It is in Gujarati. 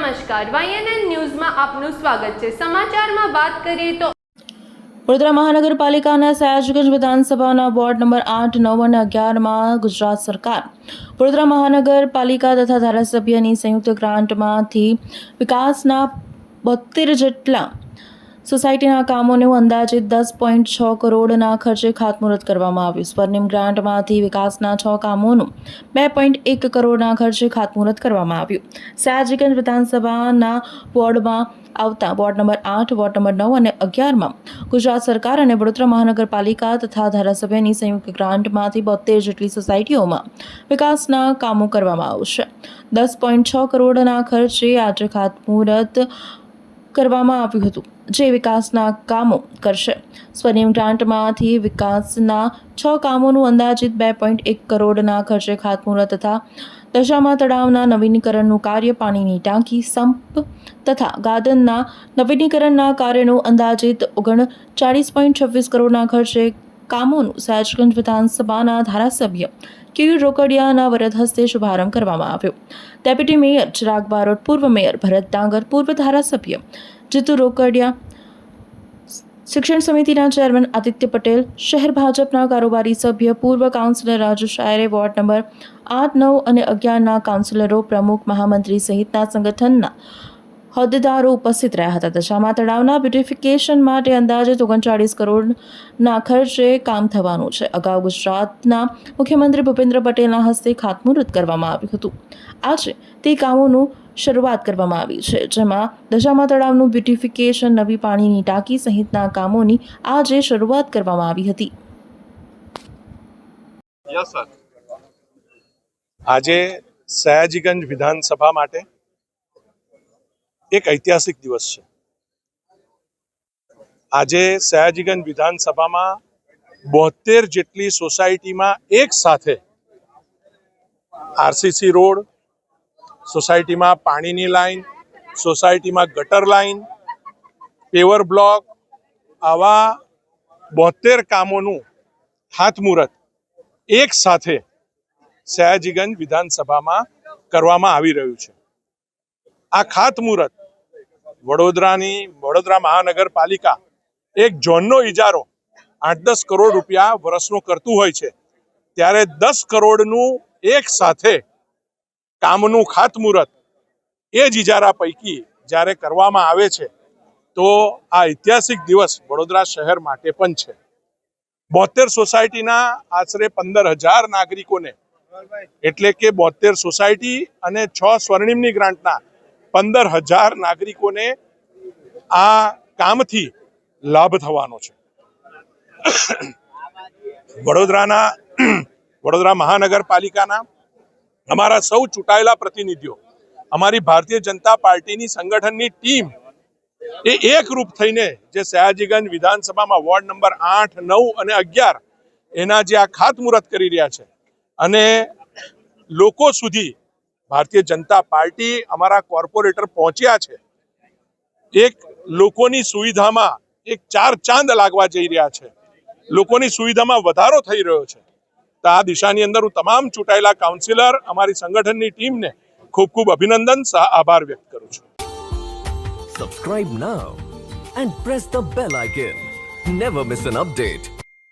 નમસ્કાર, YNN ન્યૂઝમાં આપનું સ્વાગત છે। સમાચારમાં વાત કરીએ તો વડોદરા મહાનગરપાલિકાના સયાજગંજ વિધાનસભાના વોર્ડ નંબર 8, 9 અને 11માં ગુજરાત સરકાર વડોદરા મહાનગરપાલિકા તથા ધારાસભ્યની સંયુક્ત ગ્રાન્ટમાંથી વિકાસના 72 જેટલા સોસાયટીના કામોનું અંદાજિત 10.6 કરોડના ખર્ચે ખાતમુહૂર્ત કરવામાં આવ્યું। સ્વર્ણિમ ગ્રાન્ટમાંથી વિકાસના 6 કામોનું 2.1 કરોડના ખર્ચે ખાતમુહૂર્ત કરવામાં આવ્યું। સયાજગંજ વિધાનસભાના વોર્ડમાં આવતા વોર્ડ નંબર 8, વોર્ડ નંબર 9 અને 11માં ગુજરાત સરકાર અને વડોદરા મહાનગરપાલિકા તથા ધારાસભ્યની સંયુક્ત ગ્રાન્ટમાંથી 72 જેટલી સોસાયટીઓમાં વિકાસના કામો કરવામાં આવશે। 10.6 કરોડના ખર્ચે આજે ખાતમુહૂર્ત કરવામાં આવ્યું હતું, જે વિકાસના કામો કરશે। સ્વર્ણિમ ગ્રાન્ટમાંથી વિકાસના 6 કામોનું અંદાજિત 2.1 કરોડના ખર્ચે ખાતમુહૂર્ત તથા દશામા તળાવના નવીનીકરણનું કાર્ય, પાણીની ટાંકી, સંપ તથા ગાર્ડનના નવીનીકરણના કાર્યનું અંદાજિત 39.26 કરોડના ખર્ચે કામોનું સયાજગંજ વિધાનસભાના ધારાસભ્ય કેયુર રોકડિયાના વરદ હસ્તે શુભારંભ કરવામાં આવ્યો। ડેપ્યુટી મેયર ચિરાગ બારોટ, પૂર્વ મેયર ભરત ડાંગર, પૂર્વ ધારાસભ્ય જીતુ રોકડિયા, શિક્ષણ સમિતિના ચેરમેન આદિત્ય પટેલ, શહેર ભાજપના કારોબારી સભ્ય પૂર્વ કાઉન્સિલર રાજુ શાયરે, વોર્ડ નંબર 8, 9 અને 11ના કાઉન્સિલરો, પ્રમુખ, મહામંત્રી સહિતના સંગઠનના હોદ્દેદારો ઉપસ્થિત રહ્યા હતા। દશામા તળાવના બ્યુટિફિકેશન માટે અંદાજિત 39 કરોડના ખર્ચે કામ થવાનું છે। અગાઉ ગુજરાતના મુખ્યમંત્રી ભૂપેન્દ્ર પટેલના હસ્તે ખાતમુહૂર્ત કરવામાં આવ્યું હતું। આજે તે કામોનું શરૂઆત કરવામાં આવી છે, જેમાં દશામા તળાવનું બ્યુટિફિકેશન, નવી પાણીની ટાંકી સહિતના કામોની આજે શરૂઆત કરવામાં આવી હતી। આજે સયાજીગંજ વિધાનસભા માટે એક ઐતિહાસિક દિવસ છે। આજે સયાજીગંજ વિધાનસભામાં 72 જેટલી સોસાયટીમાં એક સાથે આરસીસી રોડ, સોસાયટીમાં પાણીની લાઈન, સોસાયટીમાં ગટર લાઈન, પેવર બ્લોક, આવા 72 કામોનું ખાતમુહૂર્ત એક સાથે સયાજીગંજ વિધાનસભામાં કરવામાં આવી રહ્યું છે। આ ખાતમુહૂર્ત વડોદરા મહાનગરપાલિકા એક ઝોનનો ઇજારો 8-10 કરોડ રૂપિયા વર્ષનો કરતું હોય છે, ત્યારે 10 કરોડનું એક સાથે કામનું ખાતમુહૂર્ત એ જ ઇજારા પૈકી જ્યારે કરવામાં આવે છે, તો આ ઐતિહાસિક દિવસ વડોદરા શહેર માટે પણ છે। 72 સોસાયટીના આશરે 15,000 નાગરિકોને, એટલે કે 72 સોસાયટી અને 6 સ્વર્ણિમની ગ્રાન્ટના 15,000 નાગરિકોને આ કામથી લાભ થવાનો છે। વડોદરા મહાનગરપાલિકાના અમારા સૌ ચૂંટાયેલા પ્રતિનિધિઓ, અમારી ભારતીય જનતા પાર્ટીની સંગઠનની ટીમ એ એકરૂપ થઈને જે સયાજીગંજ વિધાનસભામાં વોર્ડ નંબર 8, 9 અને 11 એના જે આ ખાતમુહૂર્ત કરી રહ્યા છે, અને લોકો સુધી ભારતીય જનતા પાર્ટી, અમારા કોર્પોરેટર પહોંચ્યા છે। એક લોકોની સુવિધામાં એક 4 ચાંદ લાગવા જઈ રહ્યા છે, લોકોની સુવિધામાં વધારો થઈ રહ્યો છે। તો આ દિશાની અંદર હું તમામ ચૂંટાયેલા કાઉન્સિલર, અમારી સંગઠનની ટીમને ખૂબ ખૂબ અભિનંદન, આભાર વ્યક્ત કરું છું। Subscribe now and press the bell icon. Never miss an update.